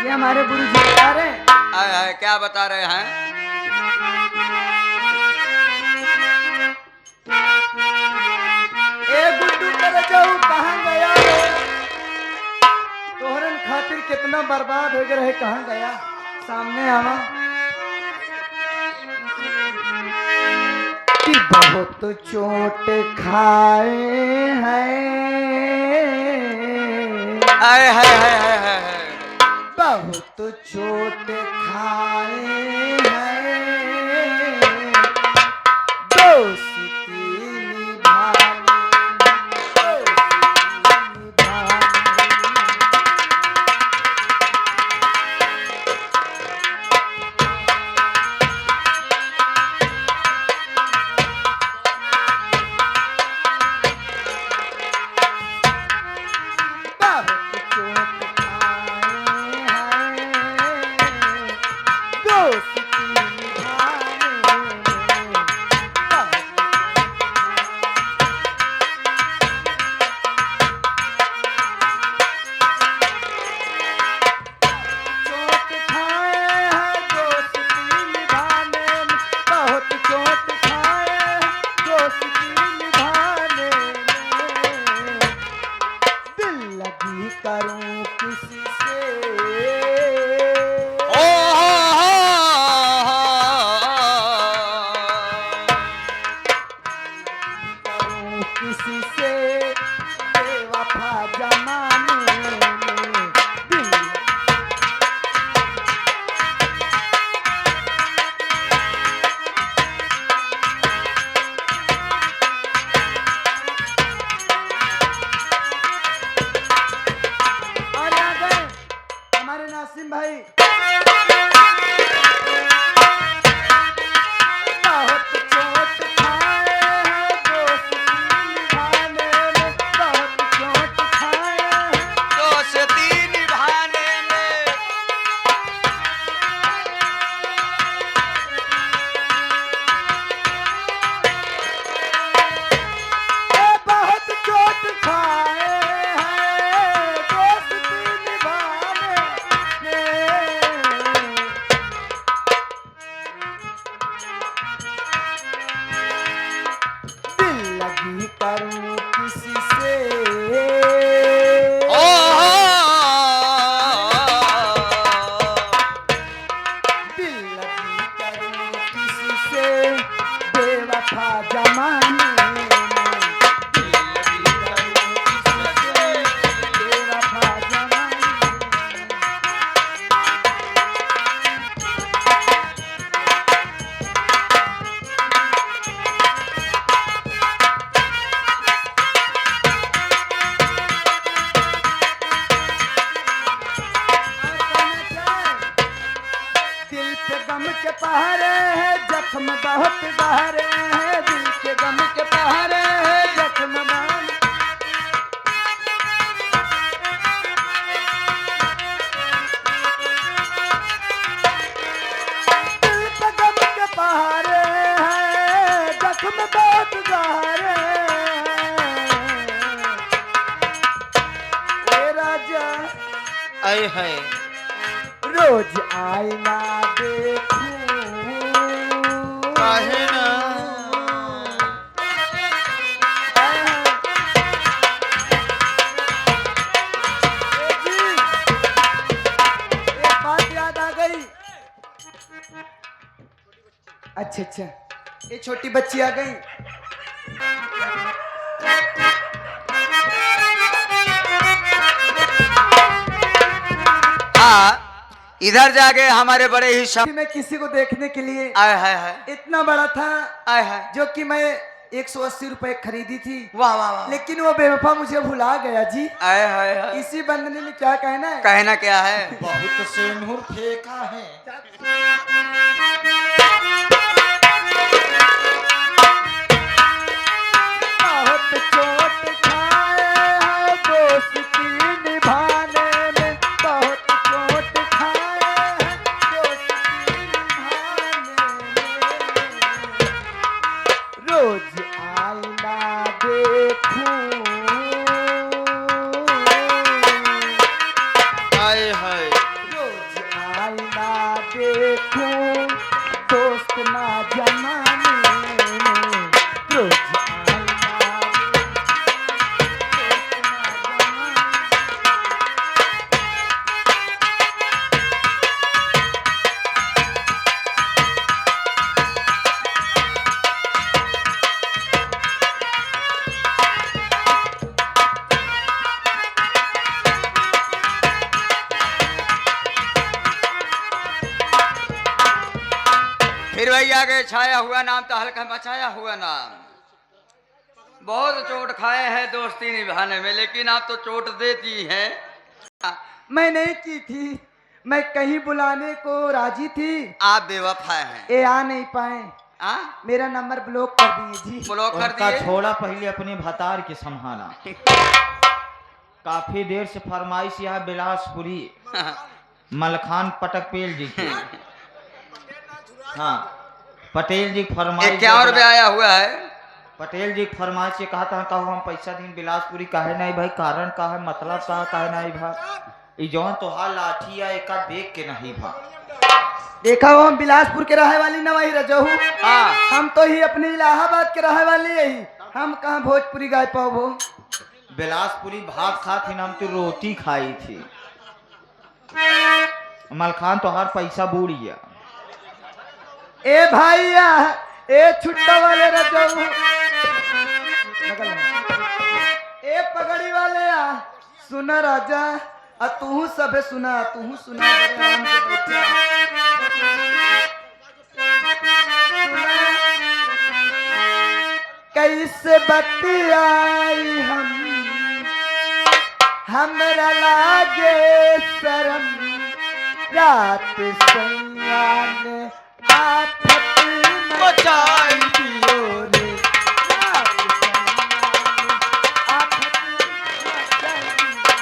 ये हमारे गुरु जी बता रहे हैं। आए हाय क्या बता रहे हैं? ए गुड्डू कर जाऊ कहाँ गया रे? तोहरन खातिर कितना बर्बाद हो गया है, कहाँ गया? सामने आवा कि बहुत चोट खाए हैं, आए हाय हाय हाय हाय हाय। बहुत चोट खाए हैं, दोस्ती निभाने, दोस्ती निभाने। बहुत चोट खाए हैं, दोस्ती निभाने में। चोट खाए हैं दोस्ती निभाने में, बहुत चोट खाए हैं दोस्ती निभाने में। दिल लगी करूं किसी से, ओ करूं किसी से बेवफा जमाने में। दिल और आ गए हमारे नासिम भाई। बहुत चोट खाए हैं दोस्ती निभाने में, बहुत चोट खाए हैं। दोस्ती निभाने में। बहुत चोट खाए हैं दोस्ती निभाने में। दिल लगी करूं किसी से, ओ दिल लगी करूं किसी से बेवफा जमाने में। दिल लगी करूं किसी से बेवफा जमाने में। दिल पे गम के पहरे हैं जख्म बहुत गहरे हैं, दिल के गम के पहरे हैं जख्म बहुत। दिल पे गम के पहरे हैं जख्म बहुत गहरे हैं। ए राजा आए हाय। रोज आईना देखूं, काहे ना? ए जी, एक बात याद आ गई। अच्छा अच्छा, ये छोटी बच्ची आ गई। हाँ इधर जाके हमारे बड़े ही कि मैं किसी को देखने के लिए आए हाय हाय। इतना बड़ा था आए हाय। जो कि मैं 180 रुपए खरीदी थी, वाह वाह वाह। लेकिन वो बेवफा मुझे भुला गया जी। आए हाय हाय। इसी बंदने में क्या कहना है? कहना क्या है? बहुत सिंदूर फेंका है, बहुत चोट खाए हैं दोस्ती निभाने में, बहुत चोट खाए हैं दोस्ती निभाने में। रोज आईना देखूं, आए हाय। रोज देखूं दोस्त ना जमाने रोज आईना दोस्त ना जमाने। फिर वही आगे छाया हुआ नाम तो हल्का मचाया हुआ नाम। बहुत चोट खाए हैं दोस्ती निभाने में, लेकिन आप तो चोट देती हैं। मैं नहीं की थी, मैं कहीं बुलाने को राजी थी, आप बेवफा हैं। ये आ नहीं पाए, हाँ? मेरा नंबर ब्लॉक कर दिए जी। ब्लॉक कर उनका दिए। छोड़ा पहले अपने भतार के संभाला। काफी देर से फरमाइश यह बिलासपुरी मलखान पटकपेल जी की। हाँ, पटेल जी फरमाइश 51 रुपये आया हुआ है। पटेल जी फरमाइश से कहा था कहूँ हम पैसा दिन बिलासपुरी काहे नहीं भाई, कारण का है, मतलब का काहे नहीं भाई, जौन तोहार लाठी है एका देख के नहीं भा। देखा हो हम बिलासपुर के रहे वाली न वही रजहू, हाँ। हम तो ही अपने इलाहाबाद के रहे वाली यही, हम कहाँ भोजपुरी गाय पाओ वो। बिलासपुरी भात खा थी, हम तो रोटी खाई थी। मलखान तोहार पैसा बूढ़िया। ए भाईया ए छुट्टा वाले रजहू, ए पगड़ी वाले आ सुना राजा, आ तू सबे सुना, तू सुना आराम से बैठा। सुना, कैसे बतियाई हमरा लागे शरम, रात सैया ने आफत मचाई दियो रे, रात सैया ने आफत मचाई दियो।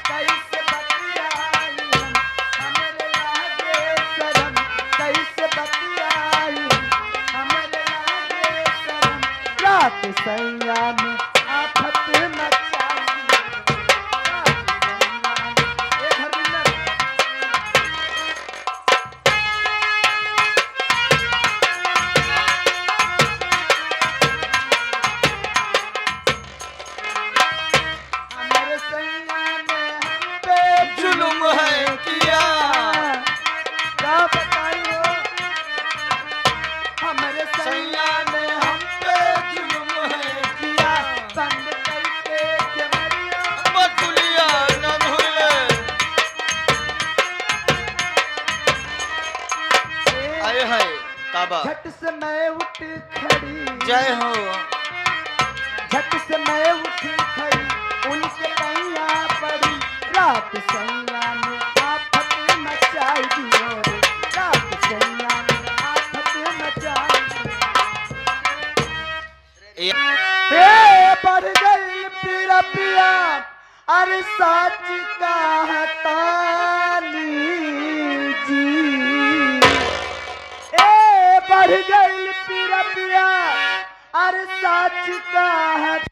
कैसे बतियाई हमरे लागे शरम, कैसे बतियाई हमरे लागे शरम, रात सैया ने आफत मचाई दियो। रात सैया ने, ए हरिंदर हमरे सैया ने हम पे जुल्म है किया। क्या बताई हो, हमरे सैया ने हम पे जुल्म है किया, बंद करके जमरिया बतुलिया न भूले। आए है काबा। झट से मैं उठ खड़ी, जय हो। झट से मैं उठ खड़ी, उनके पैया पड़ी, रात सैया ने आफत मचाई दियो रे, रात सैया ने आफत मचाई दियो। हे बढ़ गई पीरा पिया, अरे साच का हतानी जी, ए बढ़ गई पीरा पिया, अरे साच का हतानी।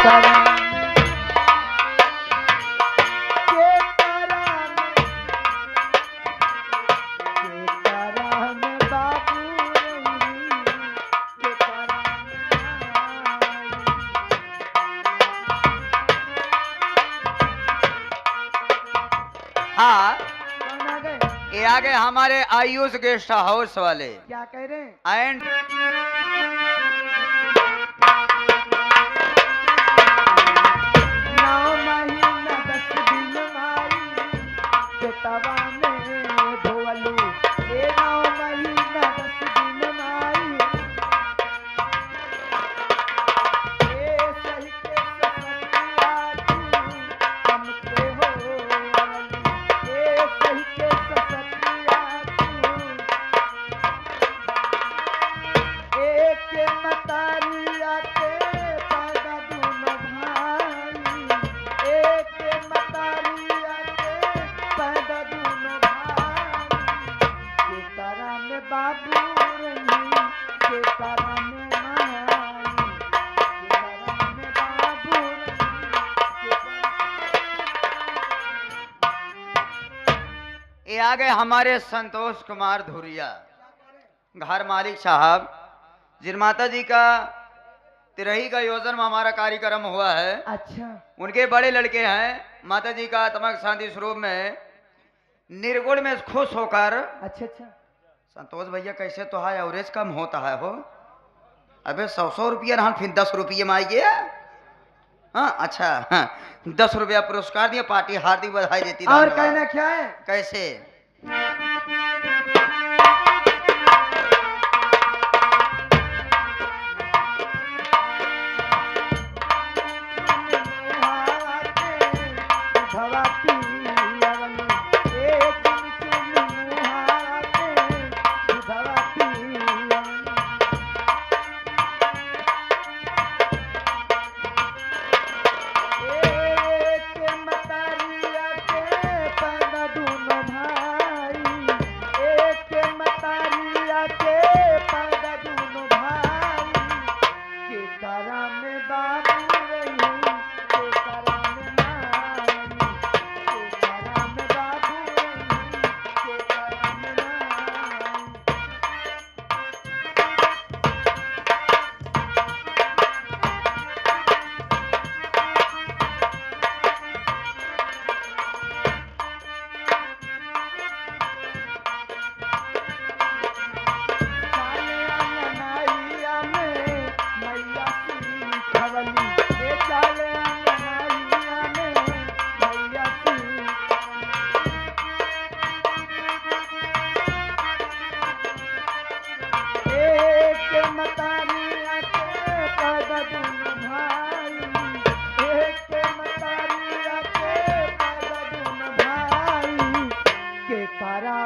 करा में बाबू रही के करा हाँ, कौन आ गए? ये आगे हमारे आयुष गेस्ट हाउस वाले क्या कह रहे हैं? एंड नौ महीना 10 दिन माई बेटवा में धोवलू ए 9 महीना 10 दिन माई ए सही के ससुरिया तू हमके हो अवली ए सही के ससुरिया तू एक के मतारिया के पैदा दूनो भाई एक के मतारिया के पैदा दूनो भाई के करा में बाबू रही के करा में माई के करा में बाबू रही ये आगे हमारे संतोष कुमार धुरिया घर मालिक साहब जिन माता जी का तिरही का योजन में हमारा कार्यक्रम हुआ है। अच्छा उनके बड़े लड़के हैं माता जी का तमक शांति स्वरूप में निर्गुण में खुश होकर अच्छा अच्छा संतोष भैया कैसे तो है एवरेज कम होता है हो अबे 100 रुपया रहा फिर 10 रुपये में आइए। हाँ अच्छा हाँ 10 रुपया पुरस्कार दिया पार्टी हार्दिक बधाई देती और धन्यवाद। कहना क्या है? कैसे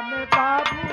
में बाबू